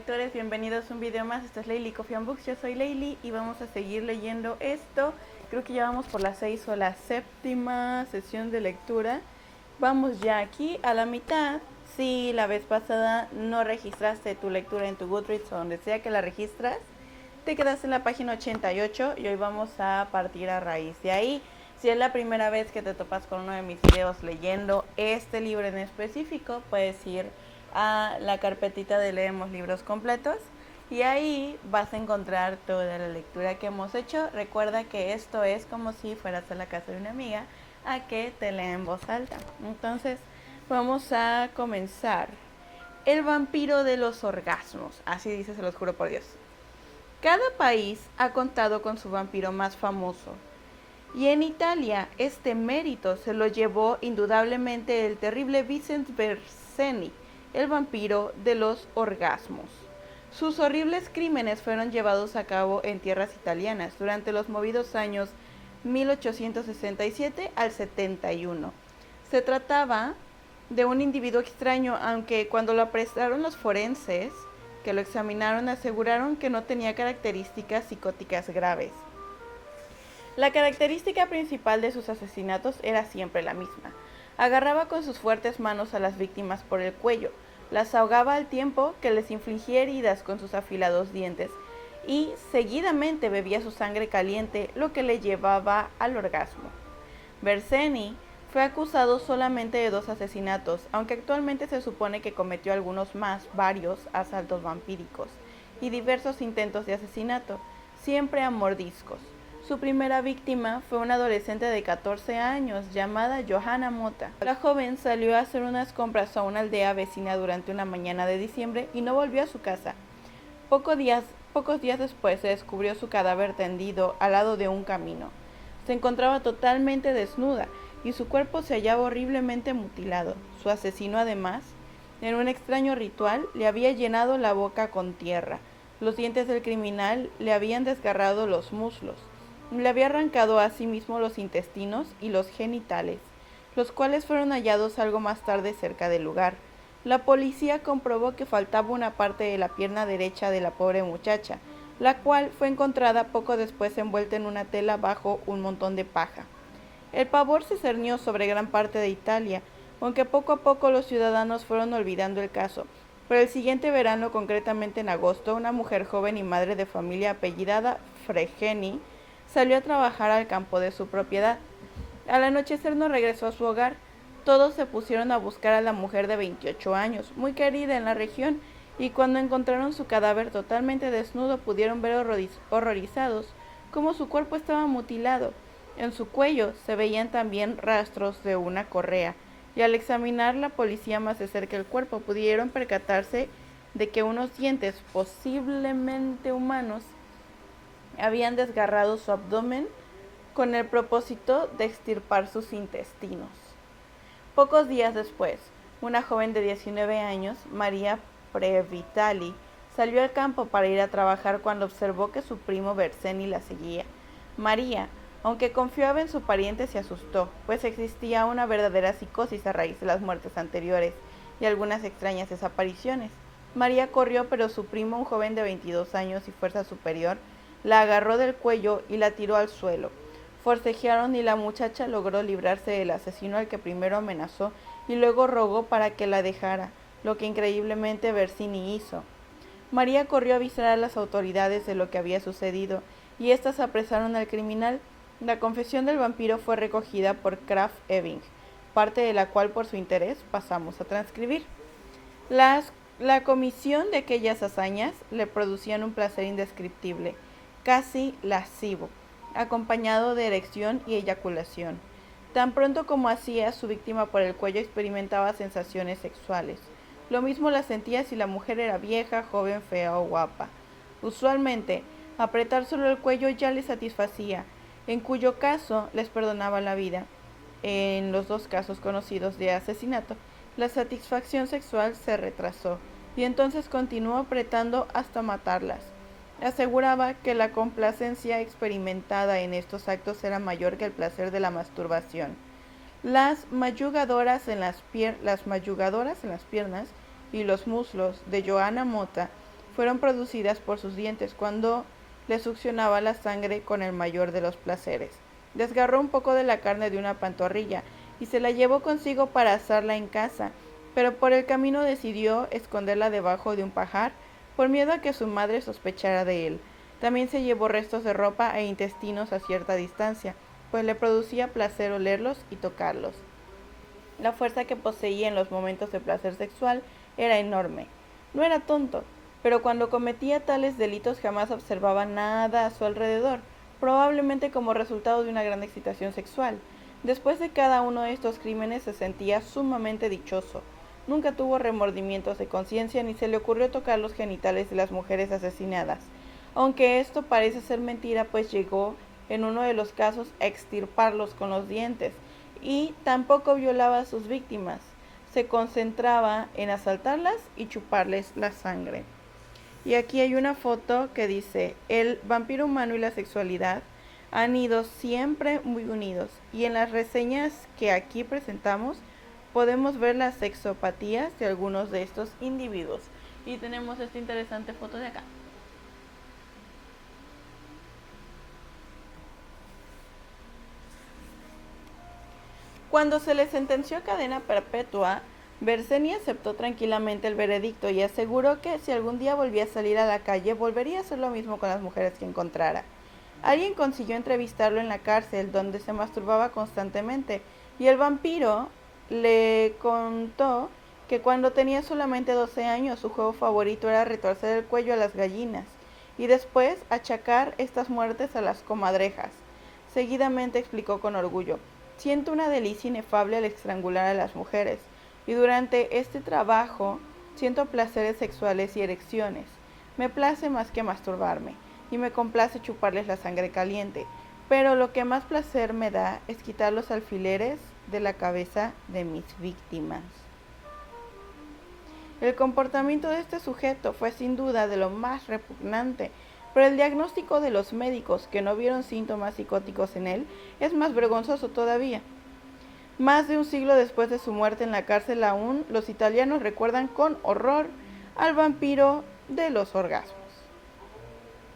lectores, bienvenidos a un video más. Esto es Laylee Coffee and Books, yo soy Laylee y vamos a seguir leyendo esto. Creo que ya vamos por la 6 o la 7ª sesión de lectura. Vamos ya aquí a la mitad. Si la vez pasada no registraste tu lectura en tu Goodreads o donde sea que la registras, te quedaste en la página 88 y hoy vamos a partir a raíz de ahí. Si es la primera vez que te topas con uno de mis videos leyendo este libro en específico, puedes ir a la carpetita de leemos libros completos y ahí vas a encontrar toda la lectura que hemos hecho. Recuerda que esto es como si fueras a la casa de una amiga a que te lea en voz alta. Entonces vamos a comenzar. El vampiro de los orgasmos, así dice, se los juro por Dios. Cada país ha contado con su vampiro más famoso, y en Italia este mérito se lo llevó indudablemente el terrible Vincent Bersani, el vampiro de los orgasmos. Sus horribles crímenes fueron llevados a cabo en tierras italianas durante los movidos años 1867 al 71. Se trataba de un individuo extraño, aunque cuando lo apresaron los forenses que lo examinaron aseguraron que no tenía características psicóticas graves. La característica principal de sus asesinatos era siempre la misma. Agarraba con sus fuertes manos a las víctimas por el cuello, las ahogaba al tiempo que les infligía heridas con sus afilados dientes y seguidamente bebía su sangre caliente, lo que le llevaba al orgasmo. Bersani fue acusado solamente de 2 asesinatos, aunque actualmente se supone que cometió algunos más, varios asaltos vampíricos y diversos intentos de asesinato, siempre a mordiscos. Su primera víctima fue una adolescente de 14 años llamada Johanna Motta. La joven salió a hacer unas compras a una aldea vecina durante una mañana de diciembre y no volvió a su casa. Pocos días después se descubrió su cadáver tendido al lado de un camino. Se encontraba totalmente desnuda y su cuerpo se hallaba horriblemente mutilado. Su asesino, además, en un extraño ritual, le había llenado la boca con tierra. Los dientes del criminal le habían desgarrado los muslos. Le había arrancado a sí mismo los intestinos y los genitales, los cuales fueron hallados algo más tarde cerca del lugar. La policía comprobó que faltaba una parte de la pierna derecha de la pobre muchacha, la cual fue encontrada poco después envuelta en una tela bajo un montón de paja. El pavor se cernió sobre gran parte de Italia, aunque poco a poco los ciudadanos fueron olvidando el caso. Pero el siguiente verano, concretamente en agosto, una mujer joven y madre de familia apellidada Fregeni salió a trabajar al campo de su propiedad. Al anochecer no regresó a su hogar. Todos se pusieron a buscar a la mujer de 28 años, muy querida en la región, y cuando encontraron su cadáver totalmente desnudo pudieron ver horrorizados cómo su cuerpo estaba mutilado. En su cuello se veían también rastros de una correa, y al examinar la policía más de cerca el cuerpo pudieron percatarse de que unos dientes, posiblemente humanos, habían desgarrado su abdomen con el propósito de extirpar sus intestinos. Pocos días después, una joven de 19 años, María Previtali, salió al campo para ir a trabajar cuando observó que su primo Bersani la seguía. María, aunque confiaba en su pariente, se asustó, pues existía una verdadera psicosis a raíz de las muertes anteriores y algunas extrañas desapariciones. María corrió, pero su primo, un joven de 22 años y fuerza superior, la agarró del cuello y la tiró al suelo. Forcejearon y la muchacha logró librarse del asesino al que primero amenazó y luego rogó para que la dejara, lo que increíblemente Bersani hizo. María corrió a avisar a las autoridades de lo que había sucedido y éstas apresaron al criminal. La confesión del vampiro fue recogida por Krafft Ebing, parte de la cual por su interés pasamos a transcribir. La comisión de aquellas hazañas le producían un placer indescriptible, casi lascivo, acompañado de erección y eyaculación. Tan pronto como hacía su víctima por el cuello experimentaba sensaciones sexuales. Lo mismo la sentía si la mujer era vieja, joven, fea o guapa. Usualmente, apretar solo el cuello ya les satisfacía, en cuyo caso les perdonaba la vida. En los 2 casos conocidos de asesinato, la satisfacción sexual se retrasó y entonces continuó apretando hasta matarlas. Aseguraba que la complacencia experimentada en estos actos era mayor que el placer de la masturbación. Las mayugadoras en las piernas y los muslos de Johanna Motta fueron producidas por sus dientes cuando le succionaba la sangre con el mayor de los placeres. Desgarró un poco de la carne de una pantorrilla y se la llevó consigo para asarla en casa, pero por el camino decidió esconderla debajo de un pajar por miedo a que su madre sospechara de él. También se llevó restos de ropa e intestinos a cierta distancia, pues le producía placer olerlos y tocarlos. La fuerza que poseía en los momentos de placer sexual era enorme. No era tonto, pero cuando cometía tales delitos jamás observaba nada a su alrededor, probablemente como resultado de una gran excitación sexual. Después de cada uno de estos crímenes se sentía sumamente dichoso. Nunca tuvo remordimientos de conciencia ni se le ocurrió tocar los genitales de las mujeres asesinadas. Aunque esto parece ser mentira, pues llegó en uno de los casos a extirparlos con los dientes, y tampoco violaba a sus víctimas. Se concentraba en asaltarlas y chuparles la sangre. Y aquí hay una foto que dice: el vampiro humano y la sexualidad han ido siempre muy unidos, y en las reseñas que aquí presentamos podemos ver las sexopatías de algunos de estos individuos. Y tenemos esta interesante foto de acá. Cuando se le sentenció a cadena perpetua, Berseni aceptó tranquilamente el veredicto y aseguró que si algún día volvía a salir a la calle, volvería a hacer lo mismo con las mujeres que encontrara. Alguien consiguió entrevistarlo en la cárcel, donde se masturbaba constantemente, y el vampiro le contó que cuando tenía solamente 12 años, su juego favorito era retorcer el cuello a las gallinas, y después achacar estas muertes a las comadrejas. Seguidamente explicó con orgullo: siento una delicia inefable al estrangular a las mujeres, y durante este trabajo siento placeres sexuales y erecciones. Me place más que masturbarme, y me complace chuparles la sangre caliente, pero lo que más placer me da es quitar los alfileres de la cabeza de mis víctimas. El comportamiento de este sujeto fue sin duda de lo más repugnante, pero el diagnóstico de los médicos, que no vieron síntomas psicóticos en él, es más vergonzoso todavía. Más de un siglo después de su muerte en la cárcel, aún los italianos recuerdan con horror al vampiro de los orgasmos.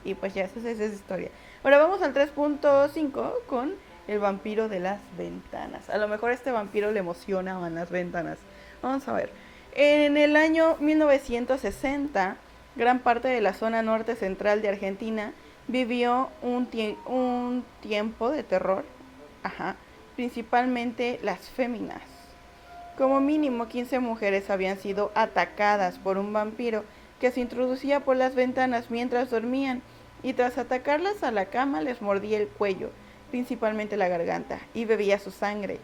Y pues ya, esa es esa historia. Ahora vamos al 3.5 con el vampiro de las ventanas. A lo mejor este vampiro le emociona a las ventanas. Vamos a ver. En el año 1960, gran parte de la zona norte central de Argentina vivió un tiempo de terror, principalmente las féminas. Como mínimo 15 mujeres habían sido atacadas por un vampiro que se introducía por las ventanas mientras dormían, y tras atacarlas a la cama les mordía el cuello, principalmente la garganta, y bebía su sangre.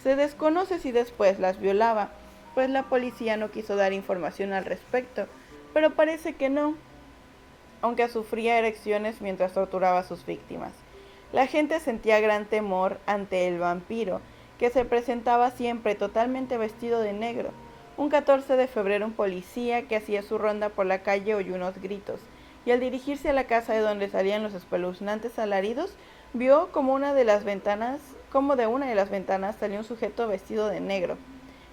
Se desconoce si después las violaba, pues la policía no quiso dar información al respecto, pero parece que no, aunque sufría erecciones mientras torturaba a sus víctimas. La gente sentía gran temor ante el vampiro, que se presentaba siempre totalmente vestido de negro. Un 14 de febrero, un policía que hacía su ronda por la calle oyó unos gritos, y al dirigirse a la casa de donde salían los espeluznantes alaridos, vio como de una de las ventanas salió un sujeto vestido de negro.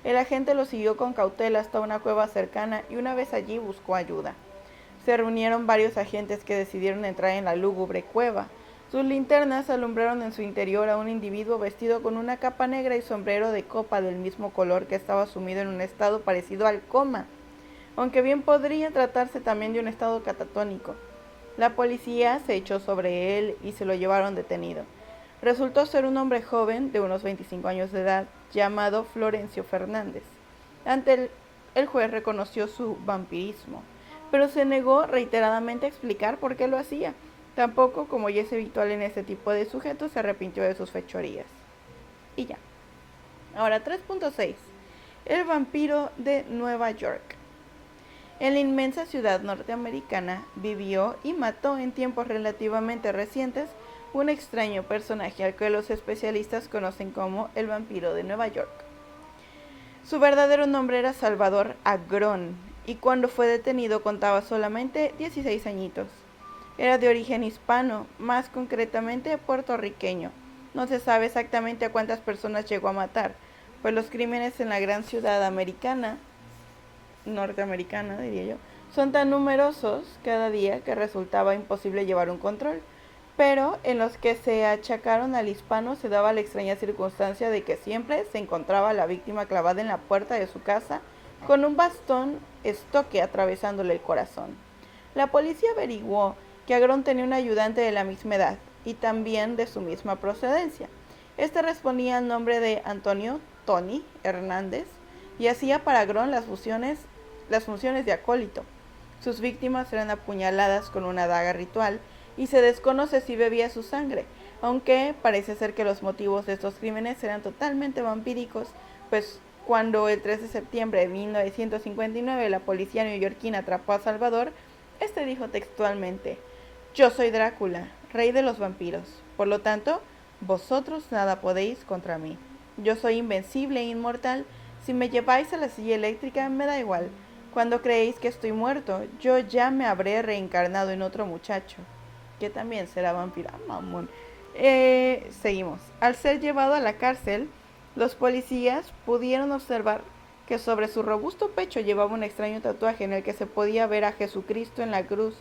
El agente lo siguió con cautela hasta una cueva cercana y una vez allí buscó ayuda. Se reunieron varios agentes que decidieron entrar en la lúgubre cueva. Sus linternas alumbraron en su interior a un individuo vestido con una capa negra y sombrero de copa del mismo color, que estaba sumido en un estado parecido al coma, aunque bien podría tratarse también de un estado catatónico. La policía se echó sobre él y se lo llevaron detenido. Resultó ser un hombre joven de unos 25 años de edad, llamado Florencio Fernández. Ante el juez reconoció su vampirismo, pero se negó reiteradamente a explicar por qué lo hacía. Tampoco, como ya es habitual en este tipo de sujetos, se arrepintió de sus fechorías. Y ya. Ahora 3.6. El vampiro de Nueva York. En la inmensa ciudad norteamericana vivió y mató en tiempos relativamente recientes un extraño personaje al que los especialistas conocen como el vampiro de Nueva York. Su verdadero nombre era Salvador Agrón, y cuando fue detenido contaba solamente 16 añitos. Era de origen hispano, más concretamente puertorriqueño. No se sabe exactamente a cuántas personas llegó a matar, pues los crímenes en la gran ciudad norteamericana, diría yo, Son tan numerosos cada día que resultaba imposible llevar un control, pero en los que se achacaron al hispano se daba la extraña circunstancia de que siempre se encontraba la víctima clavada en la puerta de su casa con un bastón estoque atravesándole el corazón. La policía averiguó que Agrón tenía un ayudante de la misma edad y también de su misma procedencia. Este respondía al nombre de Antonio Tony Hernández y hacía para Agrón las funciones de acólito. Sus víctimas eran apuñaladas con una daga ritual y se desconoce si bebía su sangre, aunque parece ser que los motivos de estos crímenes eran totalmente vampíricos, pues cuando el 3 de septiembre de 1959 la policía neoyorquina atrapó a Salvador, este dijo textualmente: "Yo soy Drácula, rey de los vampiros, por lo tanto, vosotros nada podéis contra mí. Yo soy invencible e inmortal, si me lleváis a la silla eléctrica me da igual. Cuando creéis que estoy muerto, yo ya me habré reencarnado en otro muchacho, que también será vampiro". Mamón. Seguimos. Al ser llevado a la cárcel, los policías pudieron observar que sobre su robusto pecho llevaba un extraño tatuaje en el que se podía ver a Jesucristo en la cruz,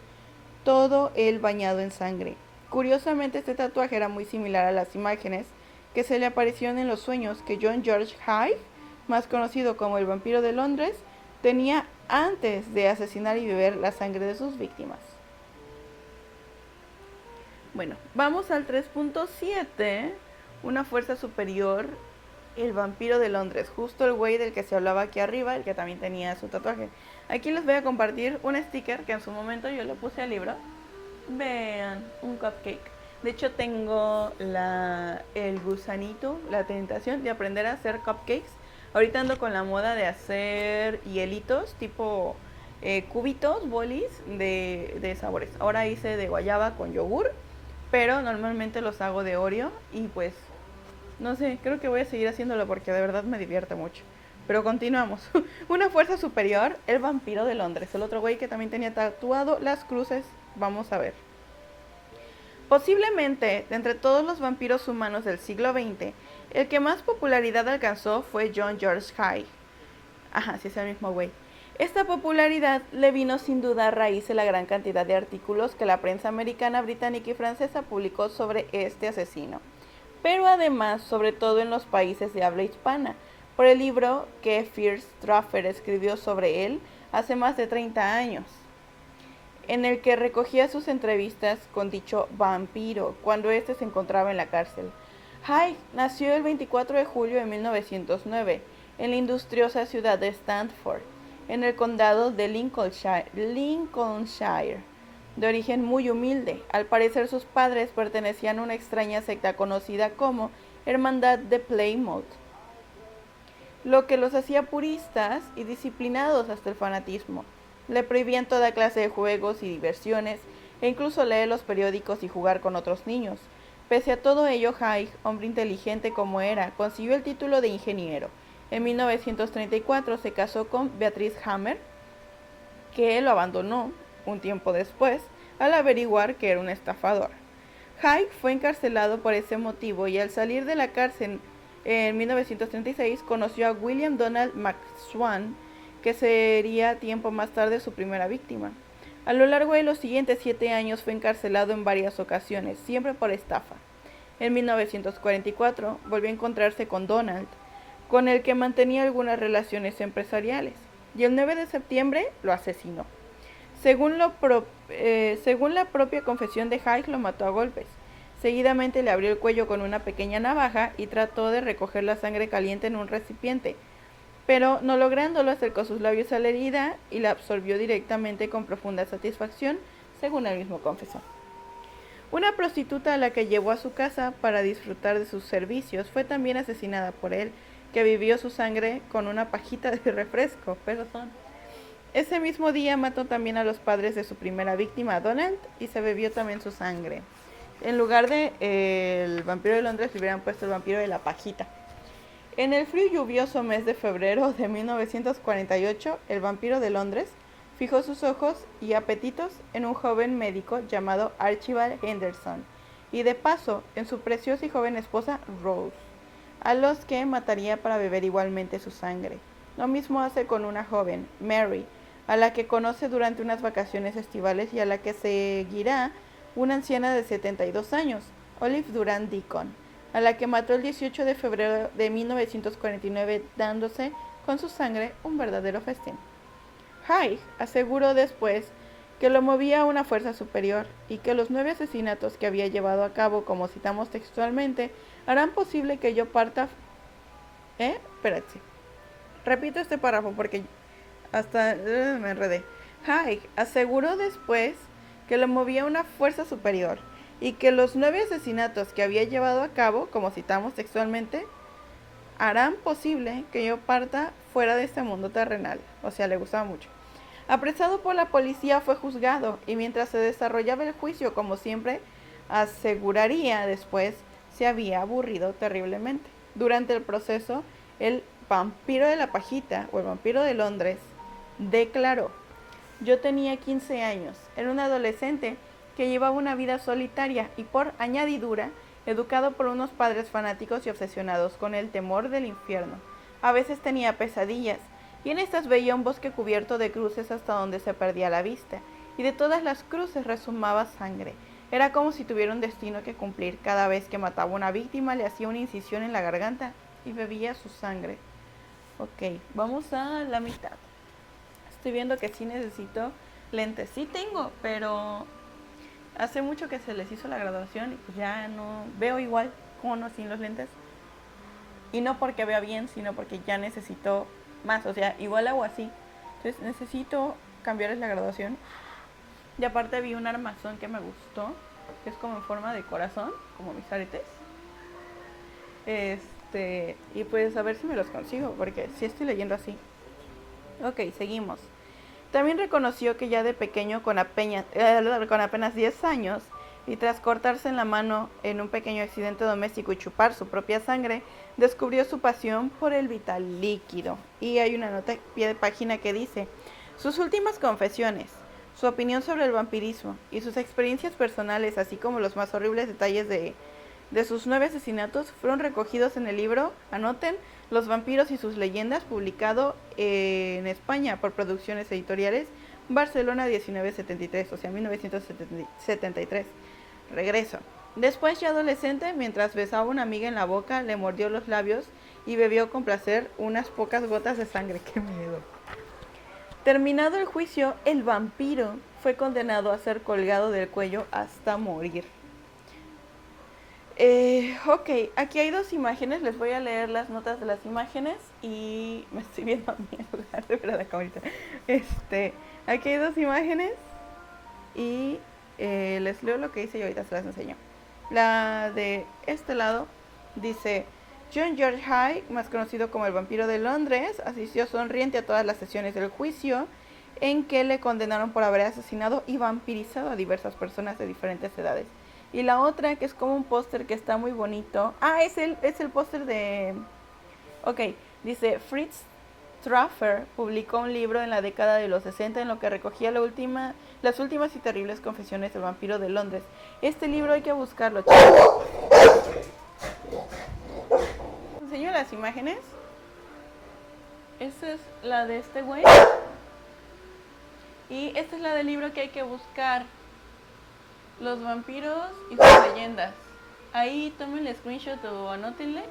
todo él bañado en sangre. Curiosamente, este tatuaje era muy similar a las imágenes que se le aparecieron en los sueños que John George Hyde, más conocido como el vampiro de Londres, tenía antes de asesinar y beber la sangre de sus víctimas. Bueno, vamos al 3.7, una fuerza superior, el vampiro de Londres, justo el güey del que se hablaba aquí arriba, el que también tenía su tatuaje. Aquí les voy a compartir un sticker que en su momento yo le puse al libro. Vean, un cupcake. De hecho tengo el gusanito, la tentación de aprender a hacer cupcakes. Ahorita ando con la moda de hacer hielitos, tipo cubitos, bolis de sabores. Ahora hice de guayaba con yogur, pero normalmente los hago de Oreo y pues, no sé, creo que voy a seguir haciéndolo porque de verdad me divierte mucho. Pero continuamos. Una fuerza superior, el vampiro de Londres. El otro güey que también tenía tatuado las cruces. Vamos a ver. Posiblemente, de entre todos los vampiros humanos del siglo XX, el que más popularidad alcanzó fue John George Hyde. Ajá, sí es el mismo güey. Esta popularidad le vino sin duda a raíz de la gran cantidad de artículos que la prensa americana, británica y francesa publicó sobre este asesino. Pero además, sobre todo en los países de habla hispana, por el libro que Fierce Traffer escribió sobre él hace más de 30 años, en el que recogía sus entrevistas con dicho vampiro cuando éste se encontraba en la cárcel. Hyde nació el 24 de julio de 1909 en la industriosa ciudad de Stanford, en el condado de Lincolnshire, de origen muy humilde. Al parecer sus padres pertenecían a una extraña secta conocida como Hermandad de Plymouth, lo que los hacía puristas y disciplinados hasta el fanatismo. Le prohibían toda clase de juegos y diversiones, e incluso leer los periódicos y jugar con otros niños. Pese a todo ello, Hyde, hombre inteligente como era, consiguió el título de ingeniero. En 1934 se casó con Beatrice Hammer, que lo abandonó un tiempo después al averiguar que era un estafador. Hyde fue encarcelado por ese motivo y al salir de la cárcel en 1936 conoció a William Donald McSwan, que sería tiempo más tarde su primera víctima. A lo largo de los siguientes 7 años fue encarcelado en varias ocasiones, siempre por estafa. En 1944 volvió a encontrarse con Donald, con el que mantenía algunas relaciones empresariales, y el 9 de septiembre lo asesinó. Según la propia confesión de Hyde, lo mató a golpes. Seguidamente le abrió el cuello con una pequeña navaja y trató de recoger la sangre caliente en un recipiente, pero no lográndolo acercó sus labios a la herida y la absorbió directamente con profunda satisfacción, según él mismo confesó. Una prostituta a la que llevó a su casa para disfrutar de sus servicios fue también asesinada por él, que vivió su sangre con una pajita de refresco. Ese mismo día mató también a los padres de su primera víctima, Donald, y se bebió también su sangre. En lugar de el vampiro de Londres, le hubieran puesto el vampiro de la pajita. En el frío y lluvioso mes de febrero de 1948, el vampiro de Londres fijó sus ojos y apetitos en un joven médico llamado Archibald Henderson, y de paso en su preciosa y joven esposa Rose, a los que mataría para beber igualmente su sangre. Lo mismo hace con una joven, Mary, a la que conoce durante unas vacaciones estivales y a la que seguirá una anciana de 72 años, Olive Durand Deacon, a la que mató el 18 de febrero de 1949 dándose con su sangre un verdadero festín. Haig aseguró después que lo movía a una fuerza superior y que los 9 asesinatos que había llevado a cabo, como citamos textualmente, harán posible que yo parta... Espérate. Repito este párrafo porque hasta me enredé. Haig aseguró después que lo movía a una fuerza superior y que los 9 asesinatos que había llevado a cabo, como citamos textualmente, harán posible que yo parta fuera de este mundo terrenal. O sea, le gustaba mucho. Apresado por la policía, fue juzgado y mientras se desarrollaba el juicio, como siempre aseguraría después, se había aburrido terriblemente. Durante el proceso, el vampiro de la pajita, o el vampiro de Londres, declaró: yo tenía 15 años, era un adolescente que llevaba una vida solitaria y por añadidura, educado por unos padres fanáticos y obsesionados con el temor del infierno. A veces tenía pesadillas, y en estas veía un bosque cubierto de cruces hasta donde se perdía la vista, y de todas las cruces resumaba sangre. Era como si tuviera un destino que cumplir. Cada vez que mataba a una víctima le hacía una incisión en la garganta y bebía su sangre. Ok, vamos a la mitad. Estoy viendo que sí necesito lentes. Sí tengo, pero hace mucho que se les hizo la graduación y pues ya no veo igual con o sin los lentes. Y no porque vea bien, sino porque ya necesito más, o sea, igual hago así. Entonces necesito cambiarles la graduación. Y aparte vi un armazón que me gustó, que es como en forma de corazón, como mis aretes. Y pues a ver si me los consigo, porque sí estoy leyendo así. Ok, seguimos. También reconoció que ya de pequeño, con apenas 10 años, y tras cortarse en la mano en un pequeño accidente doméstico y chupar su propia sangre, descubrió su pasión por el vital líquido. Y hay una nota a pie de página que dice: sus últimas confesiones, su opinión sobre el vampirismo y sus experiencias personales, así como los más horribles detalles de sus 9 asesinatos, fueron recogidos en el libro, anoten, Los vampiros y sus leyendas, publicado en España por Producciones Editoriales, Barcelona 1973, o sea, 1973. Regreso. Después, ya adolescente, mientras besaba a una amiga en la boca, le mordió los labios y bebió con placer unas pocas gotas de sangre. ¡Qué miedo! Terminado el juicio, el vampiro fue condenado a ser colgado del cuello hasta morir. Ok, aquí hay 2 imágenes, les voy a leer las notas de las imágenes y me estoy viendo a mí en lugar de ver a la camarita. Aquí hay 2 imágenes y les leo lo que dice y ahorita se las enseño. La de este lado dice: John George Haig, más conocido como el vampiro de Londres, asistió sonriente a todas las sesiones del juicio en que le condenaron por haber asesinado y vampirizado a diversas personas de diferentes edades. Y la otra, que es como un póster que está muy bonito. Es el póster de... Ok, dice: Fritz Straffer publicó un libro en la década de los 60 en lo que recogía las últimas y terribles confesiones del vampiro de Londres. Este libro hay que buscarlo, chicos. ¿Enseño las imágenes? Esta es la de este güey. Y esta es la del libro que hay que buscar: Los vampiros y sus leyendas. Ahí tomen el screenshot o anótenle.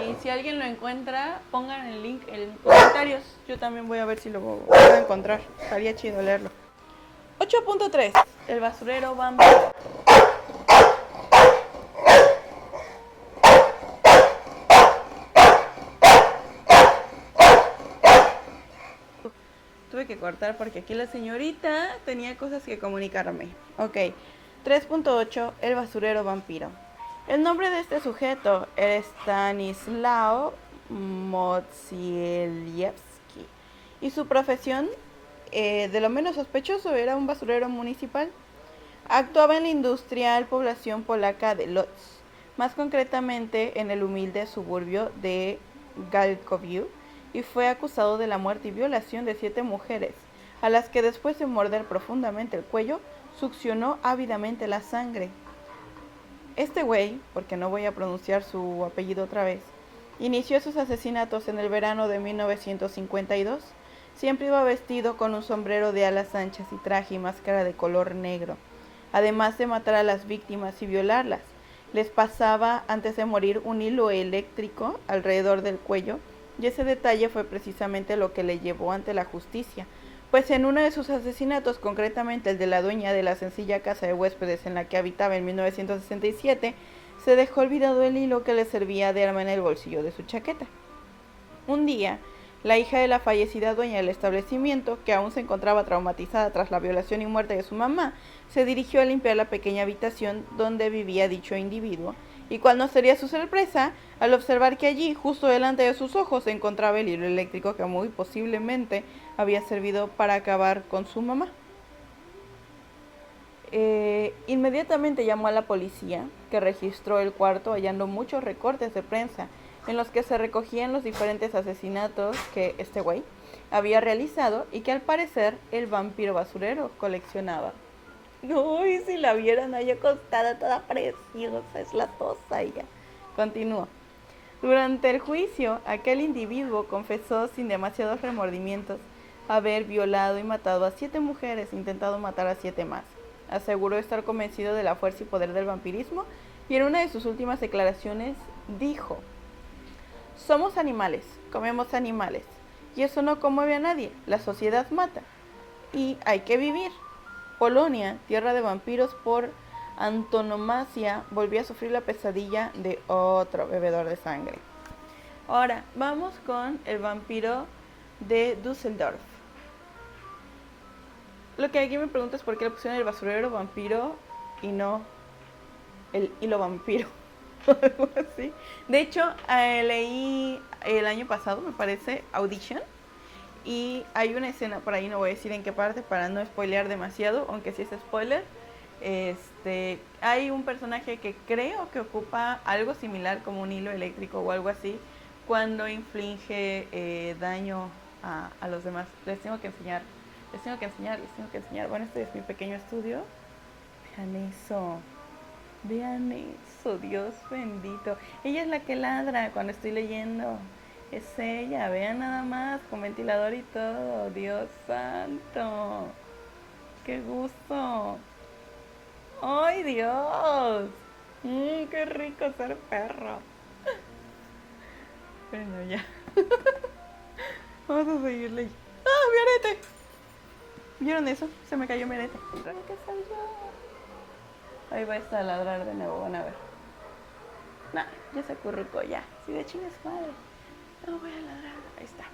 Y si alguien lo encuentra, pongan el link en comentarios. Yo también voy a ver si lo puedo encontrar. Estaría chido leerlo. 8.3. El basurero vampiro. Tuve que cortar porque aquí la señorita tenía cosas que comunicarme. Ok. 3.8. El basurero vampiro. El nombre de este sujeto era Stanislao Mozieliewski y su profesión, de lo menos sospechoso, era un basurero municipal. Actuaba en la industrial población polaca de Lodz, más concretamente en el humilde suburbio de Galkowiu, y fue acusado de la muerte y violación de 7 mujeres, a las que después de morder profundamente el cuello, succionó ávidamente la sangre. Este güey, porque no voy a pronunciar su apellido otra vez, inició sus asesinatos en el verano de 1952, Siempre iba vestido con un sombrero de alas anchas y traje y máscara de color negro. Además de matar a las víctimas y violarlas, les pasaba antes de morir un hilo eléctrico alrededor del cuello, y ese detalle fue precisamente lo que le llevó ante la justicia, pues en uno de sus asesinatos, concretamente el de la dueña de la sencilla casa de huéspedes en la que habitaba en 1967, se dejó olvidado el hilo que le servía de arma en el bolsillo de su chaqueta. Un día, la hija de la fallecida dueña del establecimiento, que aún se encontraba traumatizada tras la violación y muerte de su mamá, se dirigió a limpiar la pequeña habitación donde vivía dicho individuo, y cuál no sería su sorpresa al observar que allí, justo delante de sus ojos, se encontraba el hilo eléctrico que muy posiblemente había servido para acabar con su mamá. Inmediatamente llamó a la policía, que registró el cuarto hallando muchos recortes de prensa en los que se recogían los diferentes asesinatos que este güey había realizado y que al parecer el vampiro basurero coleccionaba. Uy, si la vieran ahí acostada toda preciosa, es la tosa ella. Continúa. Durante el juicio, aquel individuo confesó sin demasiados remordimientos haber violado y matado a 7 mujeres, intentado matar a 7 más. Aseguró estar convencido de la fuerza y poder del vampirismo y en una de sus últimas declaraciones dijo: somos animales, comemos animales, y eso no conmueve a nadie, la sociedad mata, y hay que vivir. Polonia, tierra de vampiros por antonomasia, volvió a sufrir la pesadilla de otro bebedor de sangre. Ahora, vamos con el vampiro de Düsseldorf. Lo que aquí me pregunto es por qué le pusieron el basurero vampiro y no el hilo vampiro. Algo así. De hecho, leí el año pasado, me parece, Audition. Y hay una escena por ahí, no voy a decir en qué parte para no spoilear demasiado, aunque sí es spoiler. Hay un personaje que creo que ocupa algo similar como un hilo eléctrico o algo así cuando inflige daño a los demás. Les tengo que enseñar. Bueno, este es mi pequeño estudio. Vean eso, Dios bendito. Ella es la que ladra cuando estoy leyendo. Es ella, vean nada más, con ventilador y todo. Dios santo. ¡Qué gusto! ¡Ay, Dios! ¡Qué rico ser perro! Bueno, ya. Vamos a seguirle. ¡Ah, mi arete! ¿Vieron eso? Se me cayó mi arete. ¿Qué salió? Ahí va a ladrar de nuevo, van a ver. Nah, ya se acurrucó ya. Si de chingas madre. No voy a ladrar. Ahí está.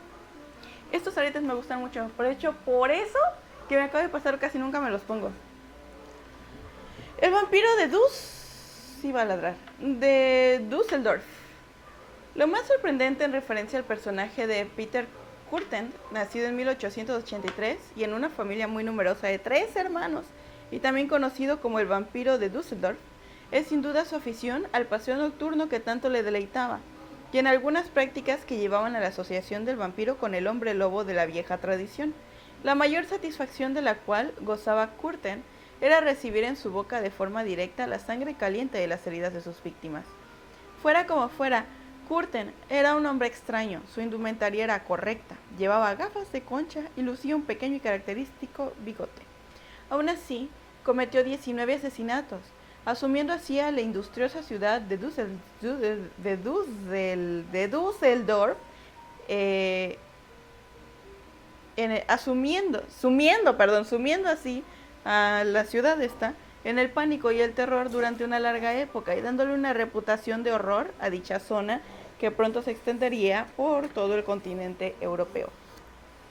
Estos aretes me gustan mucho. Por hecho, por eso que me acaba de pasar, casi nunca me los pongo. El vampiro de iba a ladrar. De Düsseldorf. Lo más sorprendente en referencia al personaje de Peter Kürten, nacido en 1883 y en una familia muy numerosa de 3 hermanos, y también conocido como el vampiro de Düsseldorf, es sin duda su afición al paseo nocturno que tanto le deleitaba, y en algunas prácticas que llevaban a la asociación del vampiro con el hombre lobo de la vieja tradición, la mayor satisfacción de la cual gozaba Kürten era recibir en su boca de forma directa la sangre caliente de las heridas de sus víctimas. Fuera como fuera, Kürten era un hombre extraño, su indumentaria era correcta, llevaba gafas de concha y lucía un pequeño y característico bigote. Aún así, cometió 19 asesinatos, asumiendo así a la industriosa ciudad de Düsseldorf, sumiendo así a la ciudad esta en el pánico y el terror durante una larga época y dándole una reputación de horror a dicha zona que pronto se extendería por todo el continente europeo.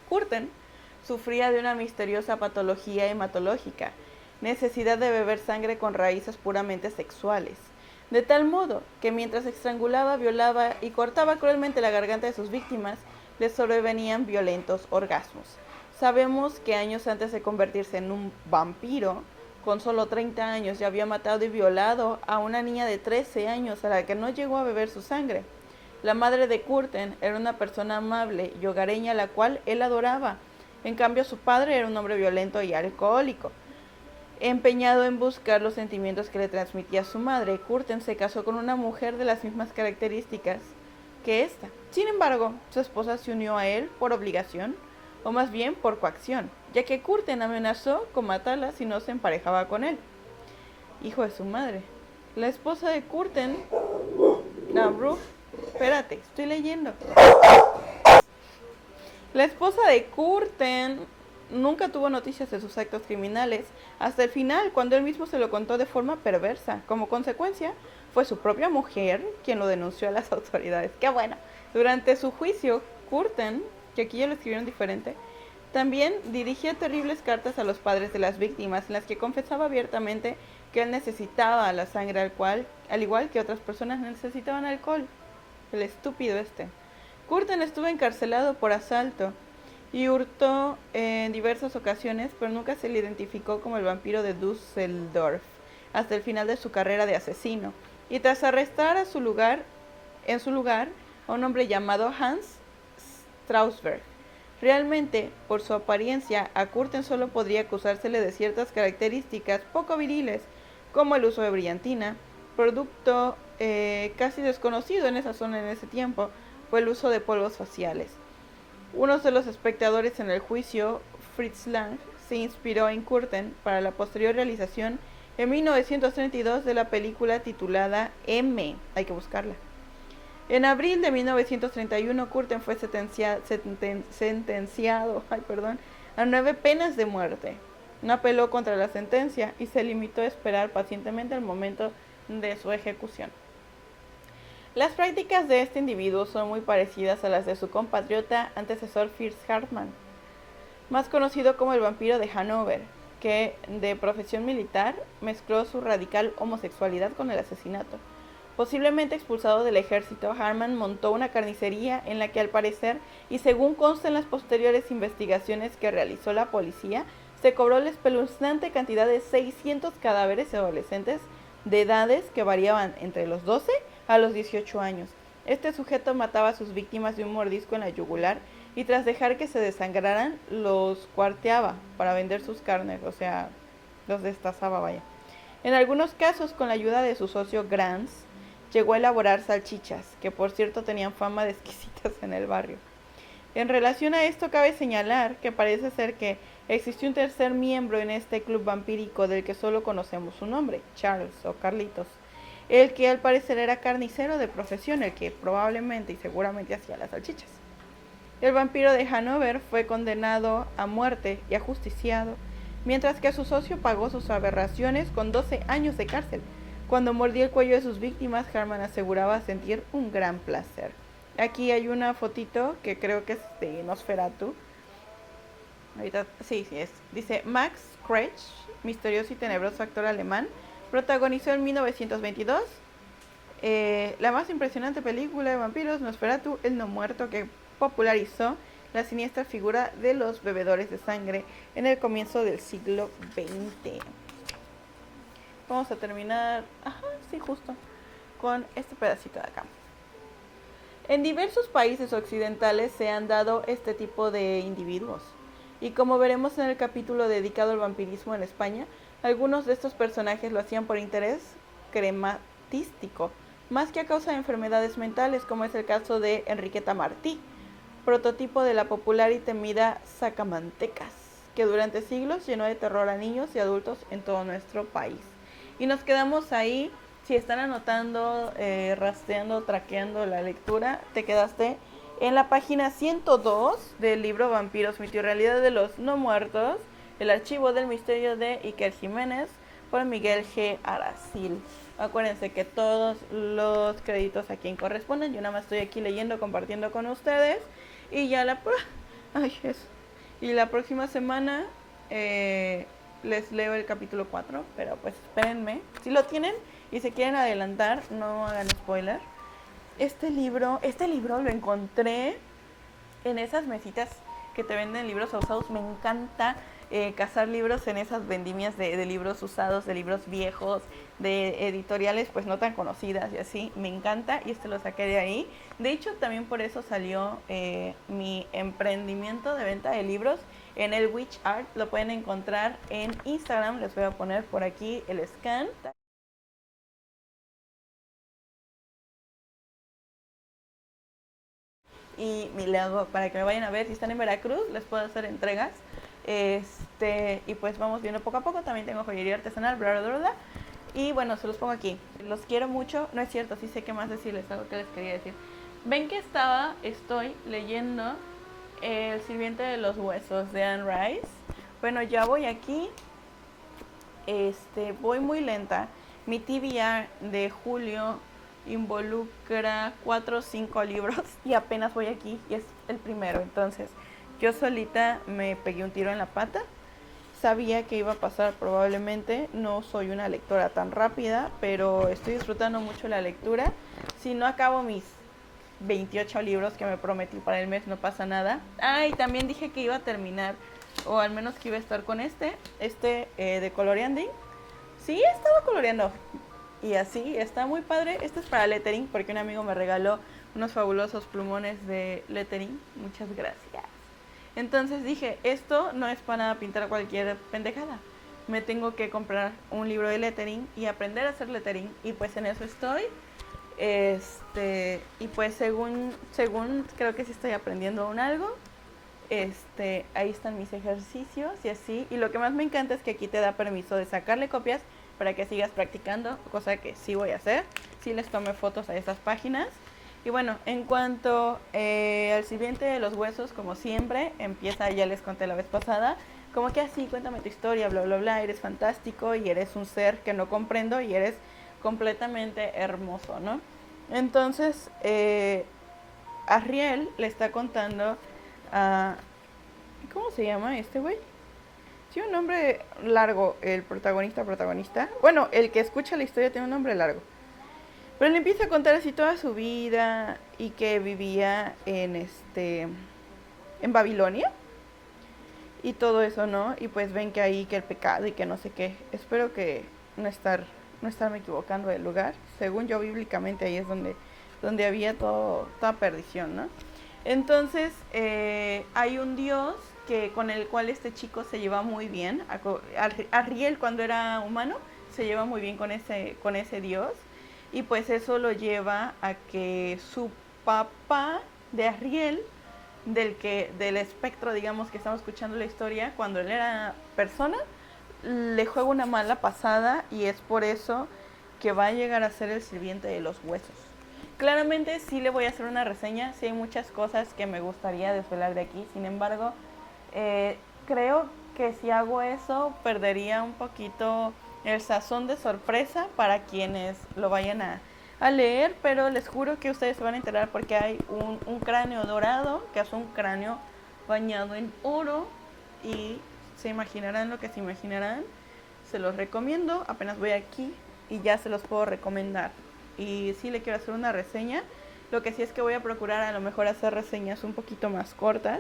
Kürten sufría de una misteriosa patología hematológica, necesidad de beber sangre con raíces puramente sexuales, de tal modo que mientras estrangulaba, violaba y cortaba cruelmente la garganta de sus víctimas, les sobrevenían violentos orgasmos. Sabemos que años antes de convertirse en un vampiro, con solo 30 años ya había matado y violado a una niña de 13 años a la que no llegó a beber su sangre. La madre de Kürten era una persona amable y hogareña a la cual él adoraba. En cambio, su padre era un hombre violento y alcohólico. Empeñado en buscar los sentimientos que le transmitía su madre, Kürten se casó con una mujer de las mismas características que esta. Sin embargo, su esposa se unió a él por obligación, o más bien por coacción, ya que Curtin amenazó con matarla si no se emparejaba con él. Hijo de su madre. La esposa de Curtin... No, bro, espérate, estoy leyendo. La esposa de Curtin nunca tuvo noticias de sus actos criminales hasta el final, cuando él mismo se lo contó de forma perversa. Como consecuencia, fue su propia mujer quien lo denunció a las autoridades. ¡Qué bueno! Durante su juicio, Curtin, que aquí ya lo escribieron diferente, también dirigía terribles cartas a los padres de las víctimas, en las que confesaba abiertamente que él necesitaba la sangre al igual que otras personas necesitaban alcohol. El estúpido este. Curtin estuvo encarcelado por asalto y hurtó en diversas ocasiones, pero nunca se le identificó como el vampiro de Düsseldorf hasta el final de su carrera de asesino. Y tras arrestar en su lugar a un hombre llamado Hans Strausberg. Realmente, por su apariencia, a Curtin solo podría acusársele de ciertas características poco viriles, como el uso de brillantina, producto casi desconocido en esa zona en ese tiempo, fue el uso de polvos faciales. Uno de los espectadores en el juicio, Fritz Lang, se inspiró en Curtin para la posterior realización en 1932 de la película titulada M. Hay que buscarla. En abril de 1931, Curtin fue sentenciado a 9 penas de muerte. No apeló contra la sentencia y se limitó a esperar pacientemente el momento de su ejecución. Las prácticas de este individuo son muy parecidas a las de su compatriota antecesor Fritz Hartmann, más conocido como el vampiro de Hannover, que, de profesión militar, mezcló su radical homosexualidad con el asesinato. Posiblemente expulsado del ejército, Hartmann montó una carnicería en la que, al parecer, y según consta en las posteriores investigaciones que realizó la policía, se cobró la espeluznante cantidad de 600 cadáveres adolescentes de edades que variaban entre los 12 a los 18 años. Este sujeto mataba a sus víctimas de un mordisco en la yugular y, tras dejar que se desangraran, los cuarteaba para vender sus carnes, o sea, los destazaba, vaya. En algunos casos, con la ayuda de su socio Granz, llegó a elaborar salchichas, que por cierto tenían fama de exquisitas en el barrio. En relación a esto, cabe señalar que parece ser que existió un tercer miembro en este club vampírico del que solo conocemos su nombre, Charles o Carlitos, el que al parecer era carnicero de profesión, el que probablemente y seguramente hacía las salchichas. El vampiro de Hannover fue condenado a muerte y ajusticiado, mientras que a su socio pagó sus aberraciones con 12 años de cárcel. Cuando mordía el cuello de sus víctimas, Hartmann aseguraba sentir un gran placer. Aquí hay una fotito que creo que es de Nosferatu. Ahorita, sí es. Dice: Max Krech, misterioso y tenebroso actor alemán, protagonizó en 1922 la más impresionante película de vampiros, Nosferatu, el no muerto, que popularizó la siniestra figura de los bebedores de sangre en el comienzo del siglo XX. Vamos a terminar, justo con este pedacito de acá. En diversos países occidentales se han dado este tipo de individuos, y como veremos en el capítulo dedicado al vampirismo en España, algunos de estos personajes lo hacían por interés crematístico, más que a causa de enfermedades mentales, como es el caso de Enriqueta Martí, prototipo de la popular y temida sacamantecas, que durante siglos llenó de terror a niños y adultos en todo nuestro país. Y nos quedamos ahí. Si están anotando, rastreando, traqueando la lectura, te quedaste en la página 102 del libro Vampiros, mito y realidad de los no muertos, el archivo del misterio de Iker Jiménez, por Miguel G. Aracil. Acuérdense que todos los créditos a quien corresponden. Yo nada más estoy aquí leyendo, compartiendo con ustedes. Y ya la próxima semana les leo el capítulo 4, pero pues espérenme. Si lo tienen y se quieren adelantar, no hagan spoiler. Este libro lo encontré en esas mesitas que te venden libros usados. Me encanta cazar libros en esas vendimias de libros usados, de libros viejos, de editoriales pues no tan conocidas y así. Me encanta, y lo saqué de ahí. De hecho, también por eso salió mi emprendimiento de venta de libros en el Witch Art. Lo pueden encontrar en Instagram. Les voy a poner por aquí el scan. y luego para que me vayan a ver. Si están en Veracruz, les puedo hacer entregas. Y pues vamos viendo poco a poco. También tengo joyería artesanal, bla, bla, bla, bla. Y bueno, se los pongo aquí. Los quiero mucho. No es cierto, sí sé qué más decirles, algo que les quería decir. Ven que estoy leyendo El sirviente de los huesos de Anne Rice. Bueno, ya voy aquí. Voy muy lenta. Mi TBR de julio involucra 4 o 5 libros y apenas voy aquí y es el primero. Entonces, yo solita me pegué un tiro en la pata. Sabía que iba a pasar probablemente. No soy una lectora tan rápida, pero estoy disfrutando mucho la lectura. Si no acabo mis 28 libros que me prometí para el mes, no pasa nada. Y también dije que iba a terminar, o al menos que iba a estar con de Coloreanding. Sí, estaba coloreando. Y así, está muy padre. Este es para lettering, porque un amigo me regaló unos fabulosos plumones de lettering. Muchas gracias. Entonces dije, esto no es para nada pintar cualquier pendejada. Me tengo que comprar un libro de lettering y aprender a hacer lettering. Y pues en eso estoy. Y pues según creo que sí estoy aprendiendo un algo. Ahí están mis ejercicios y así. Y lo que más me encanta es que aquí te da permiso de sacarle copias para que sigas practicando, cosa que sí voy a hacer. Sí les tomé fotos a esas páginas. Y bueno, en cuanto al sirviente de los huesos, como siempre, empieza, ya les conté la vez pasada, como que así, cuéntame tu historia, bla, bla, bla, eres fantástico y eres un ser que no comprendo y eres completamente hermoso, ¿no? Entonces, Ariel le está contando a... ¿Cómo se llama este güey? Tiene un nombre largo, el protagonista. Bueno, el que escucha la historia tiene un nombre largo. Pero le empieza a contar así toda su vida y que vivía en Babilonia y todo eso, ¿no? Y pues ven que ahí que el pecado y que no sé qué. Espero que no estarme equivocando del lugar. Según yo bíblicamente ahí es donde había toda perdición, ¿no? Entonces hay un dios con el cual este chico se lleva muy bien. Ariel, cuando era humano, se lleva muy bien con ese dios. Y pues eso lo lleva a que su papá de Ariel, del espectro, digamos, que estamos escuchando la historia, cuando él era persona, le juega una mala pasada y es por eso que va a llegar a ser el sirviente de los huesos. Claramente sí le voy a hacer una reseña, sí hay muchas cosas que me gustaría desvelar de aquí, sin embargo, creo que si hago eso perdería un poquito el sazón de sorpresa para quienes lo vayan a leer, pero les juro que ustedes se van a enterar porque hay un cráneo dorado, que es un cráneo bañado en oro y se imaginarán lo que se imaginarán. Se los recomiendo, apenas voy aquí y ya se los puedo recomendar. Y sí le quiero hacer una reseña. Lo que sí es que voy a procurar a lo mejor hacer reseñas un poquito más cortas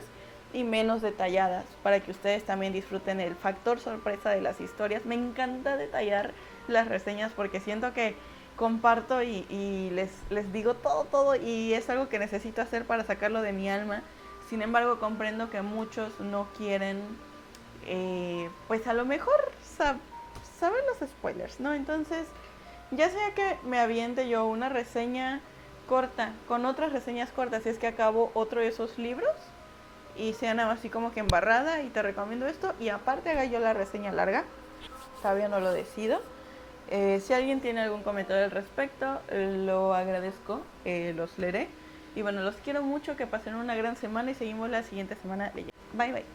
y menos detalladas para que ustedes también disfruten el factor sorpresa de las historias. Me encanta detallar las reseñas porque siento que comparto y les digo todo y es algo que necesito hacer para sacarlo de mi alma. Sin embargo, comprendo que muchos no quieren, pues a lo mejor saben los spoilers, ¿no? Entonces, ya sea que me aviente yo una reseña corta con otras reseñas cortas, si es que acabo otro de esos libros y sea nada así como que embarrada y te recomiendo esto y aparte haga yo la reseña larga, todavía no lo decido. Si alguien tiene algún comentario al respecto, lo agradezco, los leeré. Y bueno, los quiero mucho, que pasen una gran semana y seguimos la siguiente semana leyendo. Bye bye.